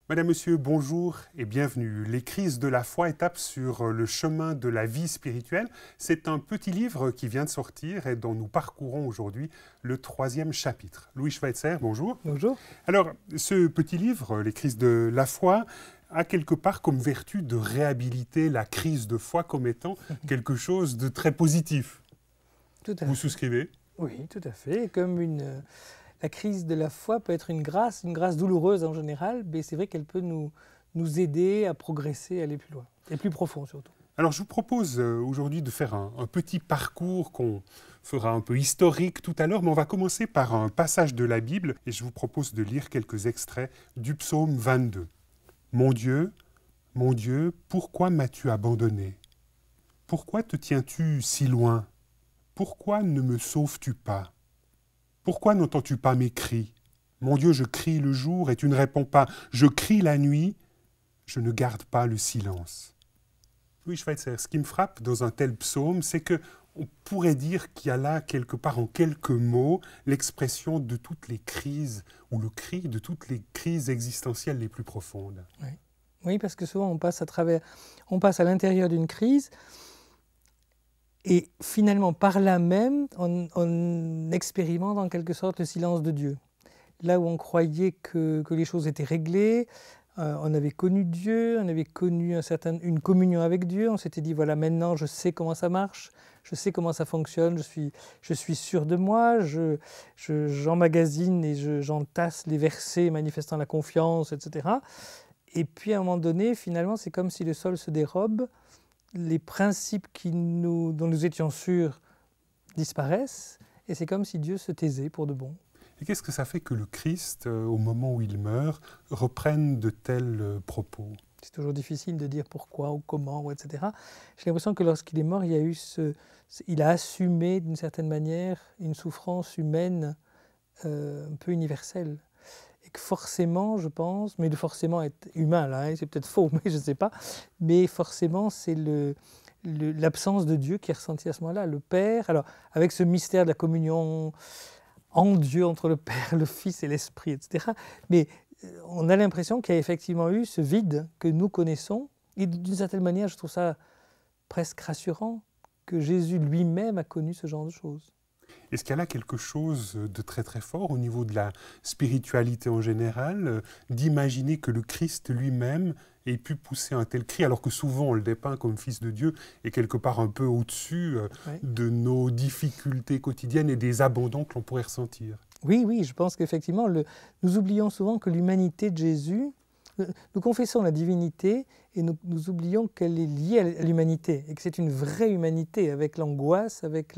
Madame, Monsieur, bonjour et bienvenue. Les crises de la foi, étape sur le chemin de la vie spirituelle. C'est un petit livre qui vient de sortir et dont nous parcourons aujourd'hui le 3e chapitre. Louis Schweitzer, bonjour. Bonjour. Alors, ce petit livre, Les crises de la foi, a quelque part comme vertu de réhabiliter la crise de foi comme étant quelque chose de très positif. Tout à Vous fait. souscrivez? Oui, tout à fait. La crise de la foi peut être une grâce douloureuse en général, mais c'est vrai qu'elle peut nous aider à progresser, à aller plus loin, et plus profond surtout. Alors, je vous propose aujourd'hui de faire un petit parcours qu'on fera un peu historique tout à l'heure, mais on va commencer par un passage de la Bible et je vous propose de lire quelques extraits du psaume 22. Mon Dieu, pourquoi m'as-tu abandonné? Pourquoi te tiens-tu si loin? Pourquoi ne me sauves-tu pas? Pourquoi n'entends-tu pas mes cris? Mon Dieu, je crie le jour et tu ne réponds pas. Je crie la nuit, je ne garde pas le silence. Louis Schweitzer, ce qui me frappe dans un tel psaume, c'est que on pourrait dire qu'il y a là, quelque part, en quelques mots, l'expression de toutes les crises, ou le cri de toutes les crises existentielles les plus profondes. Oui, parce que souvent on passe à l'intérieur d'une crise, et finalement par là même, on expérimente en quelque sorte le silence de Dieu. Là où on croyait que les choses étaient réglées, on avait connu Dieu, on avait connu une communion avec Dieu, on s'était dit voilà maintenant je sais comment ça marche, je sais comment ça fonctionne, je suis sûr de moi, j'emmagasine et j'entasse les versets manifestant la confiance, etc. Et puis à un moment donné, finalement, c'est comme si le sol se dérobe, les principes dont nous étions sûrs disparaissent, et c'est comme si Dieu se taisait pour de bon. Et qu'est-ce que ça fait que le Christ, au moment où il meurt, reprenne de tels propos? C'est toujours difficile de dire pourquoi ou comment, ou etc. J'ai l'impression que lorsqu'il est mort, il a assumé d'une certaine manière une souffrance humaine un peu universelle. Et que forcément, je pense, mais le forcément est humain là, c'est peut-être faux, mais je ne sais pas, mais forcément c'est l'absence de Dieu qui est ressentie à ce moment-là. Le Père, alors avec ce mystère de la communion en Dieu entre le Père, le Fils et l'Esprit, etc. Mais on a l'impression qu'il y a effectivement eu ce vide que nous connaissons, et d'une certaine manière, je trouve ça presque rassurant que Jésus lui-même a connu ce genre de choses. Est-ce qu'il y a là quelque chose de très très fort au niveau de la spiritualité en général, d'imaginer que le Christ lui-même ait pu pousser un tel cri, alors que souvent on le dépeint comme fils de Dieu et quelque part un peu au-dessus de nos difficultés quotidiennes et des abandons que l'on pourrait ressentir? Oui, je pense qu'effectivement, nous oublions souvent que l'humanité de Jésus, nous confessons la divinité et nous oublions qu'elle est liée à l'humanité et que c'est une vraie humanité avec l'angoisse, avec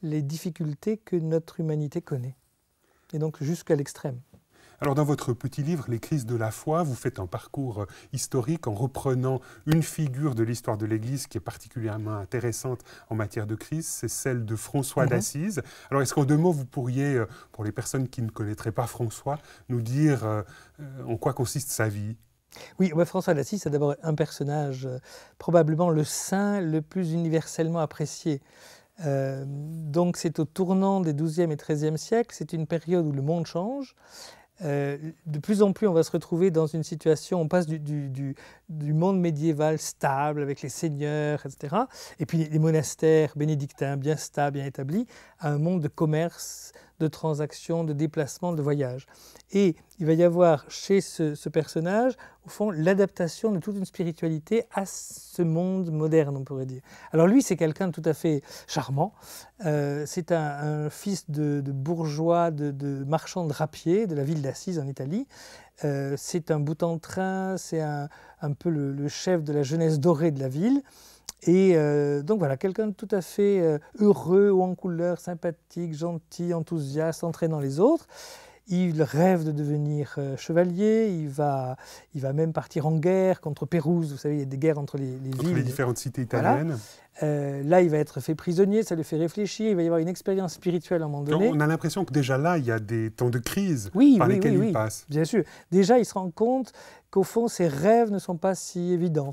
les difficultés que notre humanité connaît. Et donc jusqu'à l'extrême. Alors dans votre petit livre, Les crises de la foi, vous faites un parcours historique en reprenant une figure de l'histoire de l'Église qui est particulièrement intéressante en matière de crise, c'est celle de François d'Assise. Alors est-ce qu'en 2 mots, vous pourriez, pour les personnes qui ne connaîtraient pas François, nous dire en quoi consiste sa vie? Oui, François d'Assise, c'est d'abord un personnage, probablement le saint le plus universellement apprécié. Donc c'est au tournant des XIIe et XIIIe siècles, c'est une période où le monde change. De plus en plus, on va se retrouver dans une situation, on passe du monde médiéval stable, avec les seigneurs, etc., et puis les monastères bénédictins, bien stables, bien établis, à un monde de commerce, de transactions, de déplacements, de voyages. Et il va y avoir chez ce personnage, au fond, l'adaptation de toute une spiritualité à ce monde moderne, on pourrait dire. Alors lui, c'est quelqu'un de tout à fait charmant. C'est un fils de bourgeois, de marchand de drapier de la ville d'Assise en Italie. C'est un bout en train, c'est un peu le chef de la jeunesse dorée de la ville. Et donc voilà, quelqu'un de tout à fait heureux, haut en couleur, sympathique, gentil, enthousiaste, entraînant les autres. Il rêve de devenir chevalier, il va même partir en guerre contre Pérouse. Vous savez, il y a des guerres entre les villes. Entre les différentes cités italiennes. Voilà. Là, il va être fait prisonnier, ça le fait réfléchir, il va y avoir une expérience spirituelle à un moment donné. Donc, on a l'impression que déjà là, il y a des temps de crise par lesquels il passe. Bien sûr. Déjà, il se rend compte qu'au fond, ses rêves ne sont pas si évidents.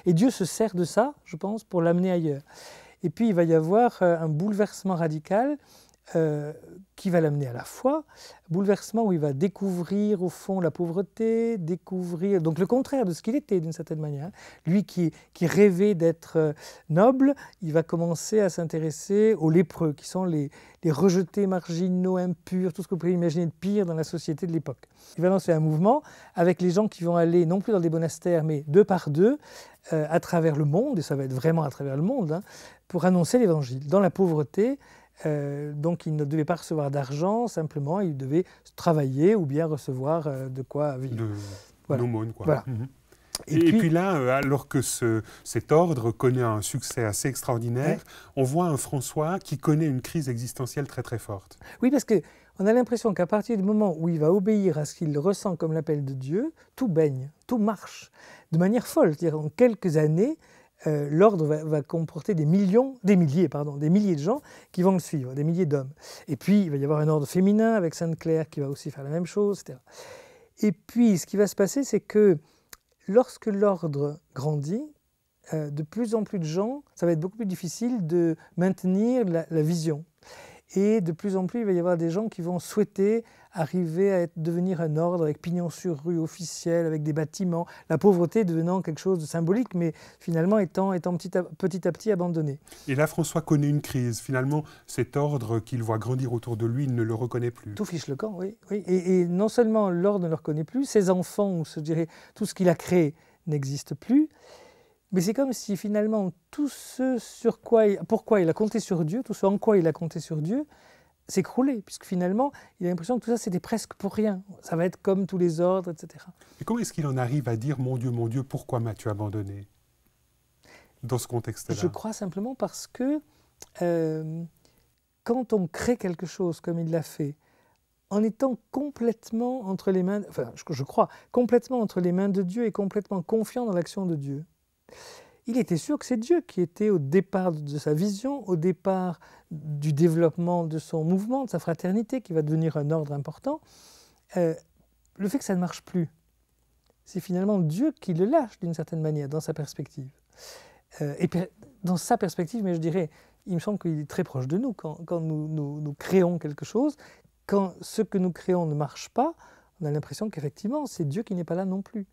Et Dieu se sert de ça, je pense, pour l'amener ailleurs. Et puis, il va y avoir un bouleversement radical qui va l'amener à la foi, bouleversement où il va découvrir au fond la pauvreté, découvrir donc le contraire de ce qu'il était d'une certaine manière. Lui qui rêvait d'être noble, il va commencer à s'intéresser aux lépreux, qui sont les rejetés, marginaux, impurs, tout ce que vous pouvez imaginer de pire dans la société de l'époque. Il va lancer un mouvement avec les gens qui vont aller non plus dans des monastères, mais deux par deux, à travers le monde, et ça va être vraiment à travers le monde, hein, pour annoncer l'évangile. Dans la pauvreté, donc il ne devait pas recevoir d'argent, simplement il devait travailler ou bien recevoir de quoi vivre. Voilà. L'aumône, quoi. Voilà. Et puis là, alors que cet ordre connaît un succès assez extraordinaire, on voit un François qui connaît une crise existentielle très très forte. Oui, parce qu'on a l'impression qu'à partir du moment où il va obéir à ce qu'il ressent comme l'appel de Dieu, tout baigne, tout marche de manière folle. C'est-à-dire en quelques années, l'ordre va comporter des milliers de gens qui vont le suivre, des milliers d'hommes. Et puis, il va y avoir un ordre féminin avec Sainte-Claire qui va aussi faire la même chose, etc. Et puis, ce qui va se passer, c'est que lorsque l'ordre grandit, de plus en plus de gens, ça va être beaucoup plus difficile de maintenir la vision. Et de plus en plus, il va y avoir des gens qui vont souhaiter arriver à devenir un ordre avec pignon sur rue officiel, avec des bâtiments, la pauvreté devenant quelque chose de symbolique, mais finalement étant petit à petit abandonné. Et là, François connaît une crise. Finalement, cet ordre qu'il voit grandir autour de lui, il ne le reconnaît plus. Tout fiche le camp, oui. Et non seulement l'ordre ne le reconnaît plus, ses enfants, ou je dirais tout ce qu'il a créé, n'existe plus. Mais c'est comme si finalement tout ce pourquoi il a compté sur Dieu, tout ce en quoi il a compté sur Dieu, s'écroulait, puisque finalement il a l'impression que tout ça c'était presque pour rien. Ça va être comme tous les ordres, etc. Et comment est-ce qu'il en arrive à dire mon Dieu, pourquoi m'as-tu abandonné » dans ce contexte-là? Je crois simplement parce que quand on crée quelque chose comme il l'a fait, en étant complètement entre les mains, je crois, complètement entre les mains de Dieu et complètement confiant dans l'action de Dieu, il était sûr que c'est Dieu qui était au départ de sa vision, au départ du développement de son mouvement, de sa fraternité, qui va devenir un ordre important. Le fait que ça ne marche plus, c'est finalement Dieu qui le lâche d'une certaine manière dans sa perspective. Et dans sa perspective, mais je dirais, il me semble qu'il est très proche de nous quand nous créons quelque chose. Quand ce que nous créons ne marche pas, on a l'impression qu'effectivement, c'est Dieu qui n'est pas là non plus.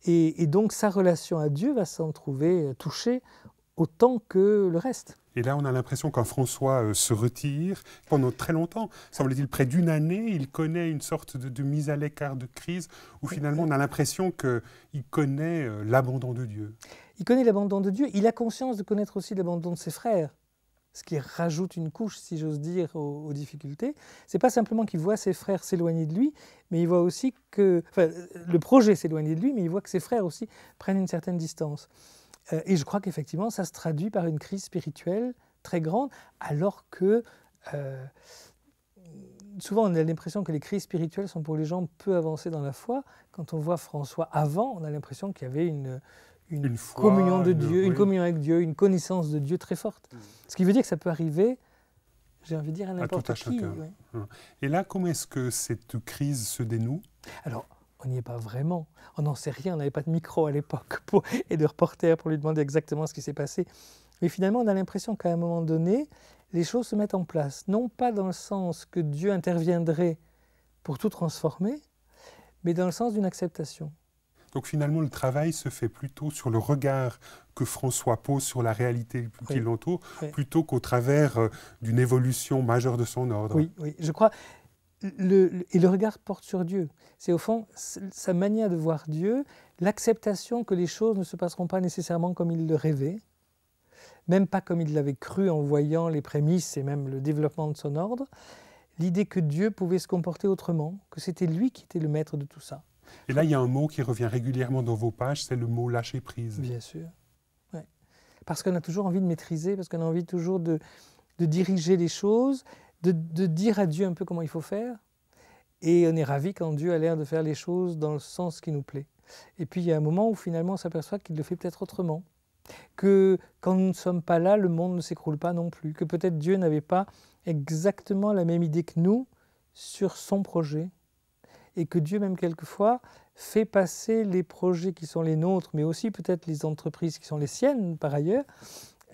Et donc, sa relation à Dieu va s'en trouver touchée autant que le reste. Et là, on a l'impression qu'un François se retire pendant très longtemps. Semble-t-il, près d'une année, il connaît une sorte de mise à l'écart, de crise, où finalement, on a l'impression qu'il connaît l'abandon de Dieu. Il connaît l'abandon de Dieu. Il a conscience de connaître aussi l'abandon de ses frères, ce qui rajoute une couche, si j'ose dire, aux difficultés. Ce n'est pas simplement qu'il voit ses frères s'éloigner de lui, mais il voit aussi que... Enfin, le projet s'éloigner de lui, mais il voit que ses frères aussi prennent une certaine distance. Et je crois qu'effectivement, ça se traduit par une crise spirituelle très grande, alors que souvent on a l'impression que les crises spirituelles sont pour les gens peu avancés dans la foi. Quand on voit François avant, on a l'impression qu'il y avait une foi, communion de Dieu, une communion avec Dieu, une connaissance de Dieu très forte. Ce qui veut dire que ça peut arriver, j'ai envie de dire, à n'importe qui. Oui. Et là, comment est-ce que cette crise se dénoue? Alors, on n'y est pas vraiment. On n'en sait rien, on n'avait pas de micro à l'époque et de reporter pour lui demander exactement ce qui s'est passé. Mais finalement, on a l'impression qu'à un moment donné, les choses se mettent en place. Non pas dans le sens que Dieu interviendrait pour tout transformer, mais dans le sens d'une acceptation. Donc finalement, le travail se fait plutôt sur le regard que François pose sur la réalité qui l'entoure, plutôt qu'au travers d'une évolution majeure de son ordre. Oui, je crois. Et le regard porte sur Dieu. C'est au fond sa manière de voir Dieu, l'acceptation que les choses ne se passeront pas nécessairement comme il le rêvait, même pas comme il l'avait cru en voyant les prémices et même le développement de son ordre, l'idée que Dieu pouvait se comporter autrement, que c'était lui qui était le maître de tout ça. Et là, il y a un mot qui revient régulièrement dans vos pages, c'est le mot lâcher prise. Bien sûr. Ouais. Parce qu'on a toujours envie de maîtriser, parce qu'on a envie toujours de diriger les choses, de dire à Dieu un peu comment il faut faire. Et on est ravi quand Dieu a l'air de faire les choses dans le sens qui nous plaît. Et puis il y a un moment où finalement on s'aperçoit qu'il le fait peut-être autrement. Que quand nous ne sommes pas là, le monde ne s'écroule pas non plus. Que peut-être Dieu n'avait pas exactement la même idée que nous sur son projet. Et que Dieu, même quelquefois, fait passer les projets qui sont les nôtres, mais aussi peut-être les entreprises qui sont les siennes par ailleurs,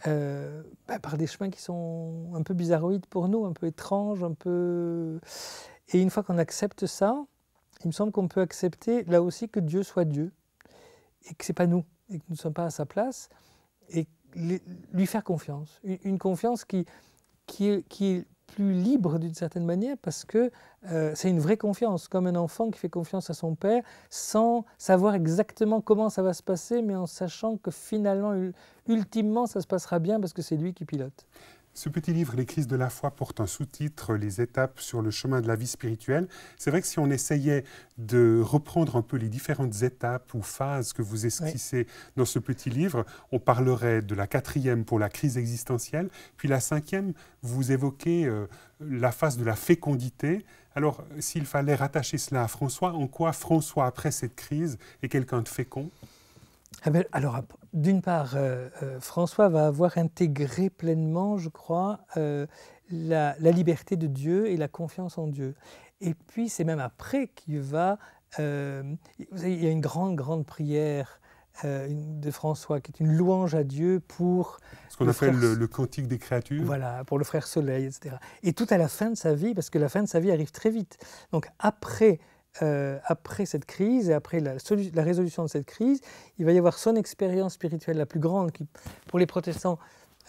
par des chemins qui sont un peu bizarroïdes pour nous, un peu étranges, un peu... Et une fois qu'on accepte ça, il me semble qu'on peut accepter là aussi que Dieu soit Dieu, et que ce n'est pas nous, et que nous ne sommes pas à sa place, et lui faire confiance. Une confiance qui est plus libre d'une certaine manière, parce que c'est une vraie confiance, comme un enfant qui fait confiance à son père, sans savoir exactement comment ça va se passer, mais en sachant que finalement, ultimement, ça se passera bien, parce que c'est lui qui pilote. Ce petit livre, Les crises de la foi, porte un sous-titre, Les étapes sur le chemin de la vie spirituelle. C'est vrai que si on essayait de reprendre un peu les différentes étapes ou phases que vous esquissez dans ce petit livre, on parlerait de la 4e pour la crise existentielle, puis la 5e, vous évoquez la phase de la fécondité. Alors, s'il fallait rattacher cela à François, en quoi François, après cette crise, est quelqu'un de fécond ? Alors, d'une part, François va avoir intégré pleinement, je crois, la liberté de Dieu et la confiance en Dieu. Et puis, c'est même après qu'il va... vous savez, il y a une grande prière de François, qui est une louange à Dieu pour... Ce qu'on appelle le cantique des créatures. Voilà, pour le frère Soleil, etc. Et tout à la fin de sa vie, parce que la fin de sa vie arrive très vite. Donc, après cette crise et après la résolution de cette crise, il va y avoir son expérience spirituelle la plus grande qui, pour les protestants,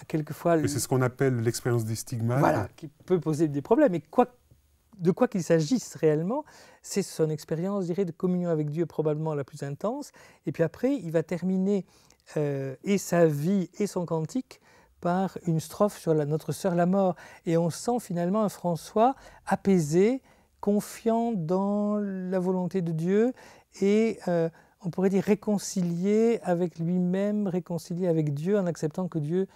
quelquefois... C'est ce qu'on appelle l'expérience des stigmates. Voilà, qui peut poser des problèmes. Et de quoi qu'il s'agisse réellement, c'est son expérience, je dirais, de communion avec Dieu probablement la plus intense. Et puis après, il va terminer et sa vie et son cantique par une strophe sur notre sœur la mort. Et on sent finalement un François apaisé, confiant dans la volonté de Dieu et on pourrait dire réconcilié avec lui-même, réconcilié avec Dieu en acceptant que Dieu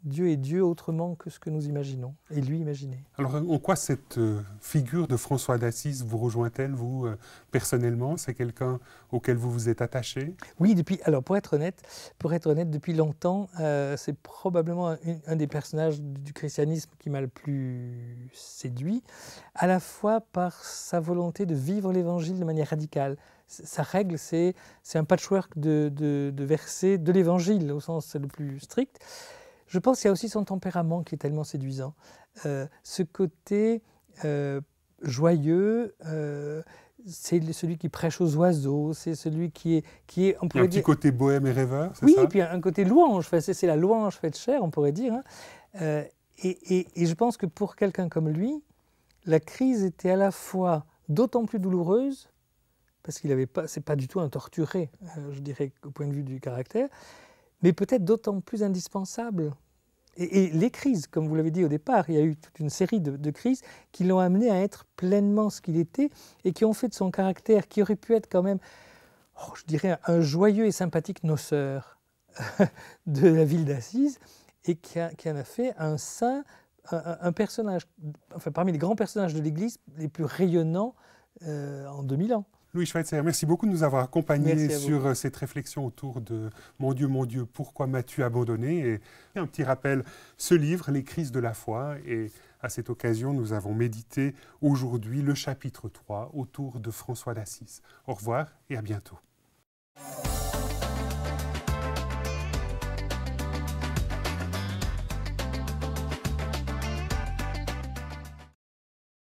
est Dieu autrement que ce que nous imaginons et lui imaginer. Alors en quoi cette figure de François d'Assise vous rejoint-elle, vous, personnellement? C'est quelqu'un auquel vous vous êtes attaché? Oui, pour être honnête, depuis longtemps, c'est probablement un des personnages du christianisme qui m'a le plus séduit, à la fois par sa volonté de vivre l'Évangile de manière radicale. Sa règle, c'est un patchwork de versets de l'Évangile, au sens le plus strict. Je pense qu'il y a aussi son tempérament qui est tellement séduisant. Ce côté joyeux, c'est celui qui prêche aux oiseaux, c'est celui qui est on pourrait dire... Un petit côté bohème et rêveur, c'est ça? ça? Oui, et puis un côté louange, c'est la louange faite chair, on pourrait dire. Et je pense que pour quelqu'un comme lui, la crise était à la fois d'autant plus douloureuse, parce qu'il n'avait pas, c'est pas du tout un torturé, je dirais, au point de vue du caractère, mais peut-être d'autant plus indispensable. Et les crises, comme vous l'avez dit au départ, il y a eu toute une série de crises qui l'ont amené à être pleinement ce qu'il était et qui ont fait de son caractère, qui aurait pu être quand même, je dirais, un joyeux et sympathique noceur de la ville d'Assise, et qui en a fait un saint, un personnage, enfin parmi les grands personnages de l'Église les plus rayonnants en 2000 ans. Louis Schweitzer, merci beaucoup de nous avoir accompagnés sur cette réflexion autour de « Mon Dieu, pourquoi m'as-tu abandonné ?» Et un petit rappel, ce livre, Les crises de la foi, et à cette occasion, nous avons médité aujourd'hui le chapitre 3 autour de François d'Assise. Au revoir et à bientôt.